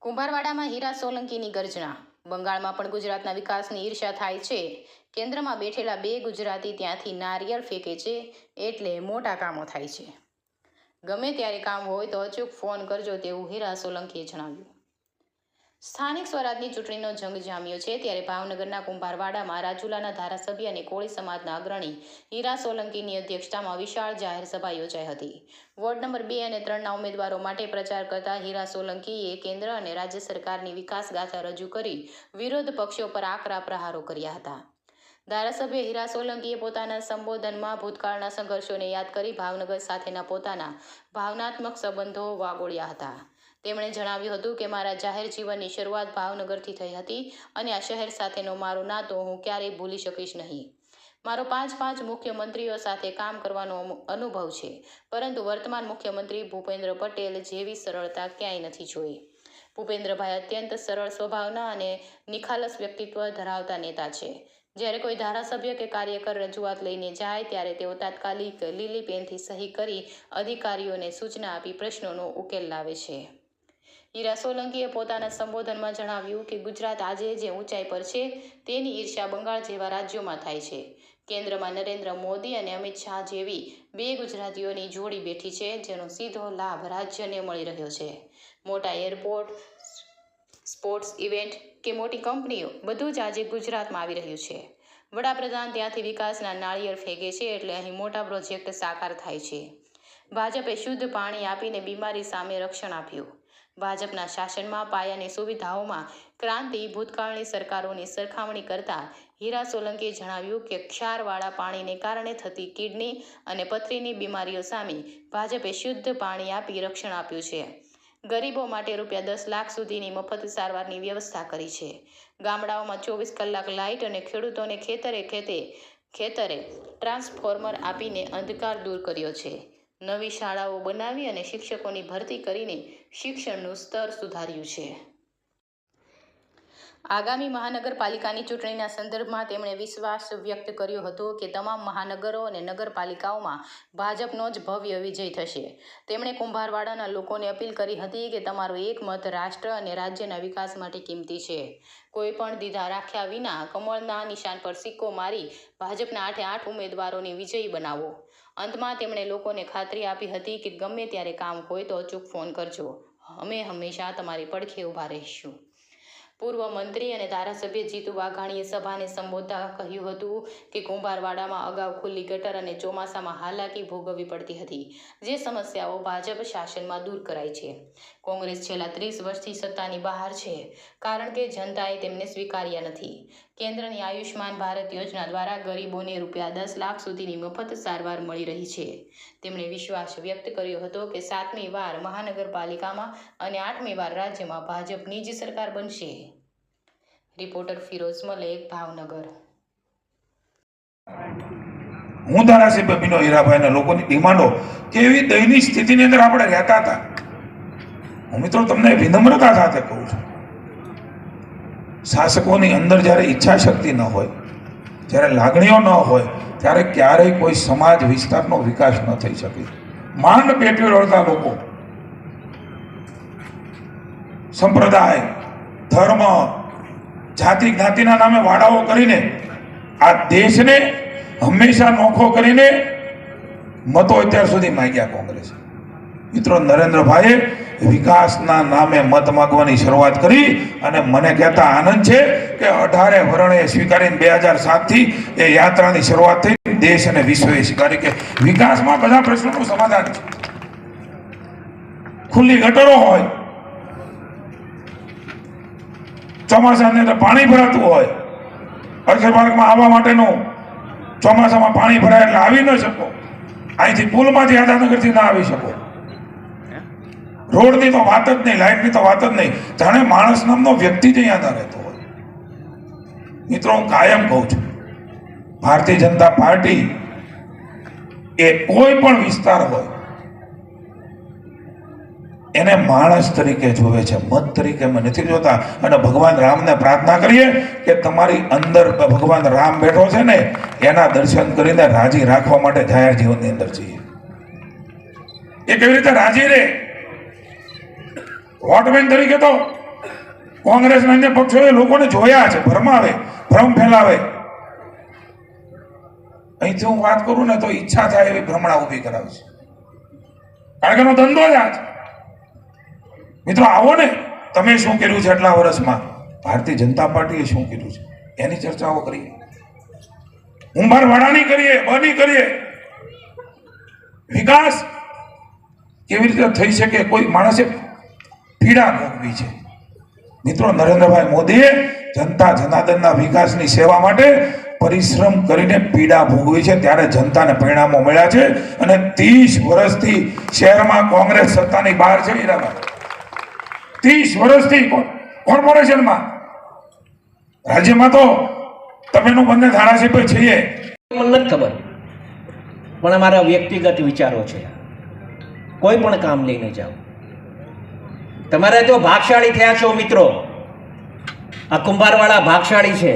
કુંભારવાડામાં હીરા સોલંકીની ગર્જના। બંગાળમાં પણ ગુજરાતના વિકાસની ઈર્ષ્યા થાય છે। કેન્દ્રમાં બેઠેલા બે ગુજરાતી ત્યાંથી નારિયેળ ફેંકે છે એટલે મોટા કામો થાય છે। ગમે ત્યારે કામ હોય તો અચૂક ફોન કરજો તેવું હીરા સોલંકીએ જણાવ્યું। સ્થાનિક સ્વરાજની ચૂંટણીનો જંગ જામ્યો છે ત્યારે ભાવનગરના કુંભારવાડામાં રાજુલાના ધારાસભ્ય અને કોળી સમાજના અગ્રણી હીરા સોલંકીની અધ્યક્ષતામાં વિશાળ જાહેર સભા યોજાઈ હતી। વોર્ડ નંબર 2 અને 3ના ઉમેદવારો માટે પ્રચાર કરતા હીરા સોલંકીએ કેન્દ્ર અને રાજ્ય સરકારની વિકાસ ગાથા રજૂ કરી વિરોધ પક્ષો પર આકરા પ્રહારો કર્યા હતા। ધારાસભ્ય હીરા સોલંકીએ પોતાના સંબોધનમાં ભૂતકાળના સંઘર્ષોને યાદ કરી ભાવનગર સાથેના પોતાના ભાવનાત્મક સંબંધો વાગોળ્યા હતા। તેમણે જણાવ્યું હતું કે મારા જાહેર જીવનની શરૂઆત ભાવનગરથી થઈ હતી અને આ શહેર સાથેનો મારો નાતો હું ક્યારેય ભૂલી શકીશ નહીં। મારો 5 મુખ્યમંત્રીઓ સાથે કામ કરવાનો અનુભવ છે, પરંતુ વર્તમાન મુખ્યમંત્રી ભૂપેન્દ્ર પટેલ જેવી સરળતા ક્યાંય નથી જોઈ। ભૂપેન્દ્રભાઈ અત્યંત સરળ સ્વભાવના અને નિખાલસ વ્યક્તિત્વ ધરાવતા નેતા છે। જ્યારે કોઈ ધારાસભ્ય કે કાર્યકર રજૂઆત લઈને જાય ત્યારે તેઓ તાત્કાલિક લીલી પેનથી સહી કરી અધિકારીઓને સૂચના આપી પ્રશ્નોનો ઉકેલ લાવે છે। હીરા સોલંકીએ પોતાના સંબોધનમાં જણાવ્યું કે ગુજરાત આજે જે ઊંચાઈ પર છે તેની ઈર્ષ્યા બંગાળ જેવા રાજ્યોમાં થાય છે। કેન્દ્રમાં નરેન્દ્ર મોદી અને અમિત શાહ જેવી બે ગુજરાતીઓની જોડી બેઠી છે, જેનો સીધો લાભ રાજ્યને મળી રહ્યો છે। મોટા એરપોર્ટ, સ્પોર્ટ્સ ઇવેન્ટ કે મોટી કંપનીઓ બધું જ આજે ગુજરાતમાં આવી રહ્યું છે। વડાપ્રધાન ત્યાંથી વિકાસના નાળિયેર ફેંકે છે એટલે અહીં મોટા પ્રોજેક્ટ સાકાર થાય છે। ભાજપે શુદ્ધ પાણી આપીને બીમારી સામે રક્ષણ આપ્યું। ભાજપના શાસનમાં પાયાની સુવિધાઓમાં ક્રાંતિ ભૂતકાળની સરકારોની સરખામણી કરતા હીરા સોલંકીએ જણાવ્યું કે ક્ષારવાળા પાણીને કારણે થતી કિડની અને પથરીની બીમારીઓ સામે ભાજપે શુદ્ધ પાણી આપી રક્ષણ આપ્યું છે। ગરીબો માટે ₹10 લાખ સુધીની મફત સારવારની વ્યવસ્થા કરી છે। ગામડાઓમાં 24 કલાક લાઇટ અને ખેડૂતોને ખેતરે ટ્રાન્સફોર્મર આપીને અંધકાર દૂર કર્યો છે। નવી શાળાઓ બનાવી અને શિક્ષકોની ભરતી કરીને શિક્ષણનું સ્તર સુધાર્યું છે। આગામી મહાનગરપાલિકાની ચૂંટણીના સંદર્ભમાં તેમણે વિશ્વાસ વ્યક્ત કર્યો હતો કે તમામ મહાનગરો અને નગરપાલિકાઓમાં ભાજપનો જ ભવ્ય વિજય થશે। તેમણે કુંભારવાડાના લોકોને અપીલ કરી હતી કે તમારો એક મત રાષ્ટ્ર અને રાજ્યના વિકાસ માટે કિંમતી છે। કોઈ પણ દીધા રાખ્યા વિના કમળના નિશાન પર સિક્કો મારી ભાજપના 8 ઉમેદવારોને વિજયી બનાવો। અંતમાં તેમણે લોકોને ખાતરી આપી હતી કે ગમે ત્યારે કામ હોય તો અચૂક ફોન કરજો, અમે હંમેશા તમારી પડખે ઊભા રહીશું। પૂર્વ મંત્રી અને ધારાસભ્ય જીતુ વાઘાણીએ સભાને સંબોધતા કહ્યું હતું કે કુંભારવાડામાં અગાઉ ખુલ્લી ગટર અને ચોમાસામાં હાલાકી ભોગવવી પડતી હતી, જે સમસ્યાઓ ભાજપ શાસનમાં દૂર કરાઈ છે। કોંગ્રેસ છેલ્લા 30 વર્ષથી સત્તાની બહાર છે, કારણ કે જનતાએ તેમને સ્વીકાર્યા નથી। કેન્દ્રની આયુષ્માન ભારત યોજના દ્વારા ગરીબોને ₹10 લાખ સુધીની મફત સારવાર મળી રહી છે। તેમણે વિશ્વાસ વ્યક્ત કર્યો હતો કે 7મી વાર મહાનગરપાલિકામાં અને 8મી વાર રાજ્યમાં ભાજપની જ સરકાર બનશે। રિપોર્ટર ફિરોઝ મલેક, ભાવનગર। હું ધારાસભ્ય બન્યો હીરાભાઈ લોકોની ડિમાન્ડો કેવી દયનીય સ્થિતિની અંદર આપણે રહેતા હતા। હું મિત્રો તમને વિનમ્રતા સાથે કહું છું, શાસકોની અંદર જ્યારે ઈચ્છા શક્તિ ન હોય, જ્યારે લાગણીઓ ન હોય, ત્યારે ક્યારેય કોઈ સમાજ વિસ્તારનો વિકાસ ન થઈ શકે। માંડ પેટીઓ રળતા લોકો સંપ્રદાય, ધર્મ, જાતિ જ્ઞાતિના નામે વાડાઓ કરીને આ દેશને હંમેશા નોખો કરીને મતો અત્યાર સુધી માંગ્યા કોંગ્રેસ। મિત્રો, નરેન્દ્રભાઈએ વિકાસના નામે મત માંગવાની શરૂઆત કરી અને મને કહેતા આનંદ છે કે 18 વર્ણે સ્વીકારીને 2007થી એ યાત્રાની શરૂઆત થઈ। દેશ અને વિશ્વએ સ્વીકારી કે વિકાસમાં બધા પ્રશ્નોનું સમાધાન છે। ખુલ્લી ગટરો હોય, ચોમાસાની અંદર પાણી ભરાતું હોય, અક્ષરમાર્ગમાં આવવા માટેનું ચોમાસામાં પાણી ભરાય એટલે આવી ન શકો, અહીંથી પુલમાંથી આદાનગરથી ના આવી શકો, રોડની તો વાત જ નહીં, લાઇટની તો વાત જ નહીં, જાણે માણસ નામનો વ્યક્તિ જ અહીંયા ના રહેતો હોય। મિત્રો, હું કાયમ કહું છું, ભારતીય જનતા પાર્ટી એ કોઈ પણ વિસ્તાર હોય એને માણસ તરીકે જોવે છે, મત તરીકે અમે નથી જોતા। અને ભગવાન રામને પ્રાર્થના કરીએ કે તમારી અંદર ભગવાન રામ બેઠો છે ને, એના દર્શન કરીને રાજી રાખવા માટે જાહેર જીવનની અંદર જઈએ। એ કેવી રીતે રાજી રહે? વોટ બેંક તરીકે તો કોંગ્રેસના અન્ય પક્ષોએ લોકોને જોયા છે, ભરમાવે, ભ્રમ ફેલાવે. અહીંથી હું વાત કરું ને તો ઈચ્છા થાય એવી ભ્રમણા ઊભી કરાવે છે, કારણ કે એનો ધંધો જ આ છે. મિત્રો આવો ને, તમે શું કર્યું છે આટલા વર્ષમાં, ભારતીય જનતા પાર્ટીએ શું કર્યું છે એની ચર્ચાઓ કરીએ. ઉંબારવાડાની કરીએ, બની કરીએ. વિકાસ કેવી રીતે થઈ શકે, કોઈ માણસે પીડા ભોગવી છે. મિત્રો નરેન્દ્રભાઈ મોદીએ જનતા જનાર્દનના વિકાસની સેવા માટે પરિશ્રમ કરીને પીડા ભોગવી છે, ત્યારે જનતાને પરિણામો મળ્યા છે. અને 30 વર્ષથી શહેરમાં કોંગ્રેસ સત્તાની બહાર છે. હીરાભાઈ, 30 વર્ષથી કોર્પોરેશનમાં, રાજ્યમાં તો તમેનું બંને ધારાસભ્ય છીએ. મને નથી ખબર, પણ અમારા વ્યક્તિગત વિચારો છે. કોઈ પણ કામ લઈને જાઓ, તમારે તો ભાગશાળી થયા છો મિત્રો. આ કુંભારવાળા ભાગશાળી છે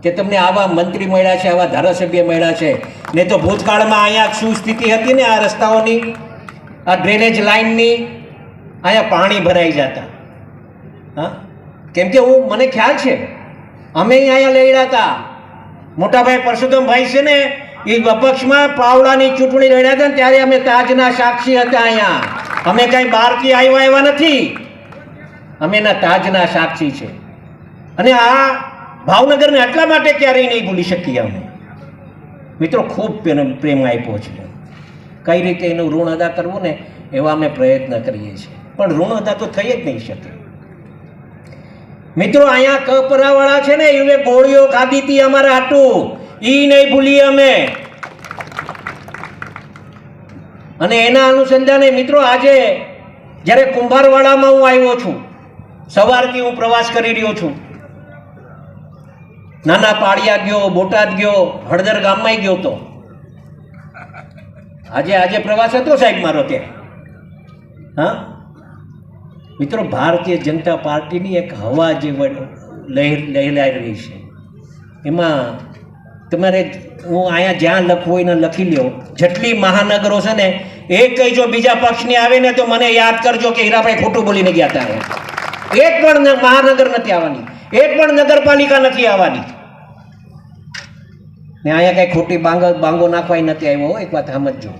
કે તમને આવા મંત્રી મળ્યા છે, આવા ધારાસભ્ય મળ્યા છે. ને તો ભૂતકાળમાં અહીંયા શું સ્થિતિ હતી ને, આ રસ્તાઓની, આ ડ્રેનેજ લાઇનની, અહીંયા પાણી ભરાઈ જતા. હા, કેમ કે મને ખ્યાલ છે, અમે અહીંયા લડ્યા હતા. મોટાભાઈ પરસોત્તમભાઈ છે ને, એ અપક્ષમાં પાવડાની ચૂંટણી લડ્યા હતા ને, ત્યારે અમે તાજના સાક્ષી હતા. અહીંયા અમે કઈ બહારથી આવ્યા નથી, અમે એના તાજના સાક્ષી છે. અને આ ભાવનગરને એટલા માટે ક્યારેય નહીં ભૂલી શકીએ અમે. મિત્રો ખૂબ પ્રેમ આપ્યો છે. કઈ રીતે એનું ઋણ અદા કરવું ને, એવા અમે પ્રયત્ન કરીએ છીએ, પણ ઋણ અદા તો થઈ જ નહીં શકે. મિત્રો અહીંયા કપરાવાળા છે ને, એ ગોળીઓ ખાધી હતી અમારા હાટું, ઈ નહીં ભૂલીએ અમે. અને એના અનુસંધાને મિત્રો આજે જ્યારે કુંભારવાડામાં હું આવ્યો છું, સવારથી હું પ્રવાસ કરી રહ્યો છું. નાના પાળિયા ગયો, બોટાદ ગયો, હળદર ગામમાં ગયો તો આજે પ્રવાસ હતો સાહેબ મારો ત્યાં. હા મિત્રો, ભારતીય જનતા પાર્ટીની એક હવા જે લહેરાઈ રહી છે, એમાં તમારે હું અહીંયા જ્યાં લખવું હોય ને લખી લ્યો. જેટલી મહાનગરો છે ને, એ કઈ જો બીજા પક્ષની આવે ને તો મને યાદ કરજો કે હીરાભાઈ ખોટું બોલીને ગયા હતા. એક પણ મહાનગર નથી આવવાની, એક પણ નગરપાલિકા નથી આવવાની. ને અહીંયા કઈ ખોટી બાંગો નાખવાય નથી આવ્યો. એક વાત સમજજો,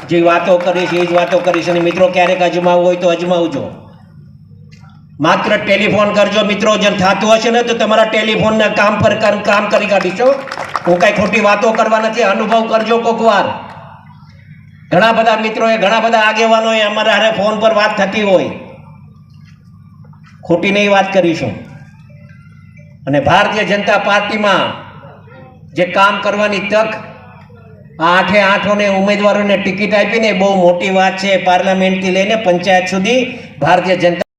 જે વાતો કરીશ એ જ વાતો કરીશ. અને મિત્રો ક્યારેક અજમાવવું હોય તો અજમાવજો. માત્ર ટેલિફોન કરજો મિત્રો, જેમ થતું હશે ને તો તમારા ટેલિફોનના કામ પર કામ કરી કાઢીશો. હું કઈ ખોટી વાતો કરવા નથી, અનુભવ કરજો. કોક વાર ઘણા બધા મિત્રોએ, ઘણા બધા આગેવાનોએ અમારા હારે ફોન પર વાત થતી હોય, ખોટી નહીં વાત કરીશું. અને ભારતીય જનતા પાર્ટીમાં જે કામ કરવાની તક આ 8 ઉમેદવારોને ટિકિટ આપીને બહુ મોટી વાત છે. પાર્લામેન્ટથી લઈને પંચાયત સુધી ભારતીય જનતા